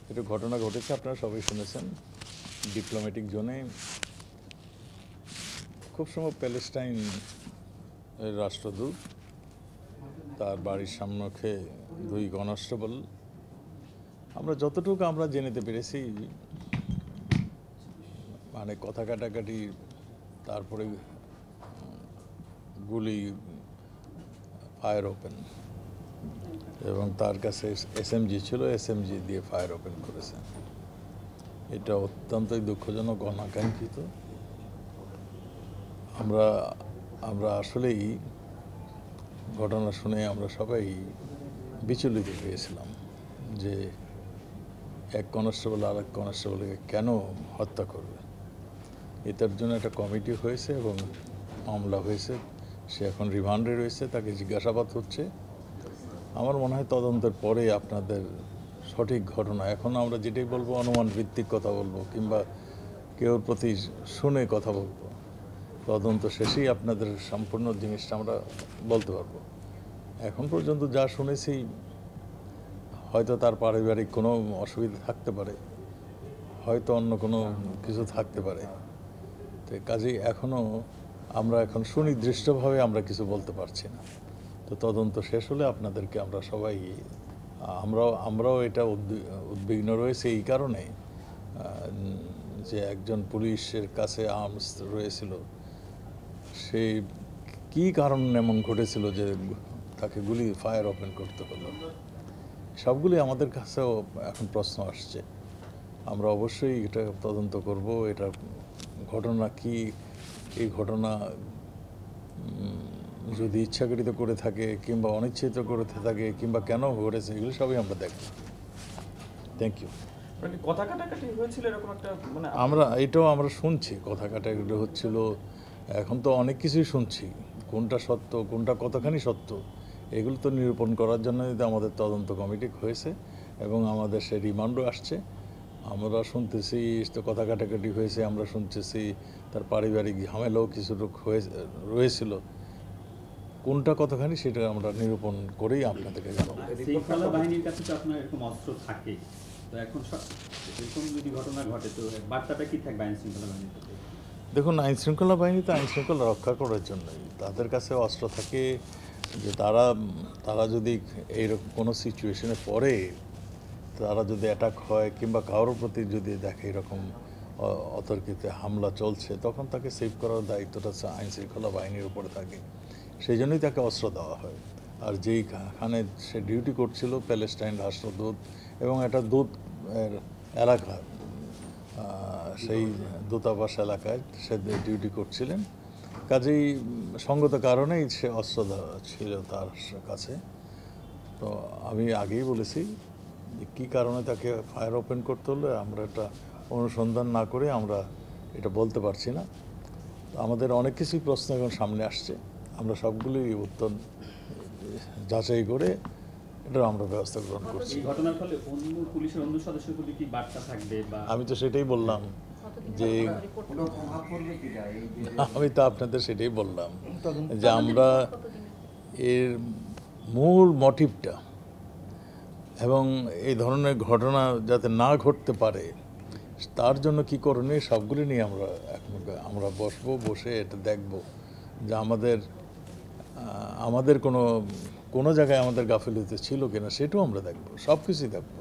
একটা ঘটনা ঘটেছে, আপনারা সবাই শুনেছেন। ডিপ্লোম্যাটিক জোনে খুব সময় প্যালেস্টাইন রাষ্ট্রদূত তার বাড়ির সামনে দুই কনস্টেবল, আমরা যতটুকু আমরা জেনেতে পেরেছি, মানে কথা কাটাকাটি, তারপরে গুলি ফায়ার ওপেন, এবং তার কাছে এসএমজি ছিল, এসএমজি দিয়ে ফায়ার ওপেন করেছে। এটা অত্যন্তই দুঃখজনক, অনাকাঙ্ক্ষিত। আমরা আসলেই ঘটনা শুনে আমরা সবাই বিচলিত হয়েছিলাম যে এক কনস্টেবল আর এক কনস্টেবলকে কেন হত্যা করবে। এটার জন্য একটা কমিটি হয়েছে এবং মামলা হয়েছে। সে এখন রিমান্ডে রয়েছে, তাকে জিজ্ঞাসাবাদ হচ্ছে। আমার মনে হয় তদন্তের পরে আপনাদের সঠিক ঘটনা, এখন আমরা যেটাই বলবো অনুমান ভিত্তিক কথা বলবো, কিংবা কেউর প্রতি শুনে কথা বলবো। তদন্ত শেষেই আপনাদের সম্পূর্ণ জিনিসটা আমরা বলতে পারবো। এখন পর্যন্ত যা শুনেছি, হয়তো তার পারিবারিক কোনো অসুবিধা থাকতে পারে, হয়তো অন্য কোনো কিছু থাকতে পারে। তো কাজেই আমরা এখন সুনির্দিষ্টভাবে আমরা কিছু বলতে পারছি না। তো তদন্ত শেষ হলে আপনাদেরকে আমরা সবাই আমরাও এটা উদ্বিগ্ন রয়েছে এই কারণে যে একজন পুলিশের কাছে আর্মস রয়েছিল, সে কি কারণ এমন ঘটেছিল যে তাকে ফায়ার ওপেন করতে হলো। সবগুলি আমাদের কাছেও এখন প্রশ্ন আসছে। আমরা অবশ্যই এটা তদন্ত করব। এটা ঘটনা কি, এই ঘটনা যদি ইচ্ছাকৃত করে থাকে কিংবা অনিচ্ছিত করে থাকে কিংবা কেন ঘটেছে, এগুলো সবই আমরা দেখব। Thank you. কথা কাটাকাটি হয়েছিল এরকম একটা, মানে এটাও আমরা শুনছি, কথা কাটাকাটি হচ্ছিল। এখন তো অনেক কিছুই শুনছি, কোনটা সত্য কোনটা কতখানি সত্য, এগুলো তো নিরূপণ করার জন্য আমাদের তদন্ত কমিটি হয়েছে এবং আমাদের সে রিমান্ডও আসছে। আমরা শুনতেছি তো কথা কাটাকাটি হয়েছে, আমরা শুনতেছি তার পারিবারিক ঝামেলাও কিছু রয়েছিল। কোনটা কতখানি সেটা আমরা নিরূপণ করেই আপনাদেরকে জানাবো। শৃঙ্খলা বাহিনীর কাছে তো আপনার এরকম অস্ত্র থাকে, তো এখন এরকম যদি ঘটনা ঘটে তো বার্তাটা কি থাকবে আইন শৃঙ্খলা বাহিনীর কাছে? দেখুন, আইন শৃঙ্খলা বাহিনী তো আইন শৃঙ্খলা রক্ষা করার জন্যই, তাদের কাছে অস্ত্র থাকে। যে তারা যদি এইরকম কোনো সিচুয়েশনে পড়ে, তারা যদি অ্যাটাক হয় কিংবা কারোর প্রতি যদি দেখে এরকম অতর্কিত হামলা চলছে, তখন তাকে সেভ করার দায়িত্বটা আইন শৃঙ্খলা বাহিনীর উপরে থাকে। সেই জন্যই তাকে অস্ত্র দেওয়া হয়। আর যেইখানে সে ডিউটি করছিল, প্যালেস্টাইন রাষ্ট্রদূত এবং একটা দূত এলাকা, সেই দূতাবাস এলাকায় সে ডিউটি করছিলেন। কাজেই সঙ্গত কারণেই সে অস্ত্র ছিল তার কাছে। তো আমি আগেই বলেছি যে কী কারণে তাকে ফায়ার ওপেন করতে হলো, আমরা এটা অনুসন্ধান না করে আমরা এটা বলতে পারছি না। আমাদের অনেক কিছুই প্রশ্ন এখন সামনে আসছে, আমরা সবগুলি উত্তর যাচাই করে এটা আমরা ব্যবস্থা গ্রহণ করছি। এই ঘটনার ফলে পুলিশের অন্য সদস্যের প্রতি কি বার্তা থাকবে? আমি তো সেটাই বললাম যে আপনাদের সেটাই বললাম যে আমরা এর মূল মোটিভটা এবং এই ধরনের ঘটনা যাতে না ঘটতে পারে তার জন্য কি করণীয় সবগুলি নিয়ে আমরা বসে এটা দেখব যে আমাদের কোনো জায়গায় আমাদের গাফিলতি ছিল কিনা, সেটাও আমরা দেখব, সব কিছুই দেখব।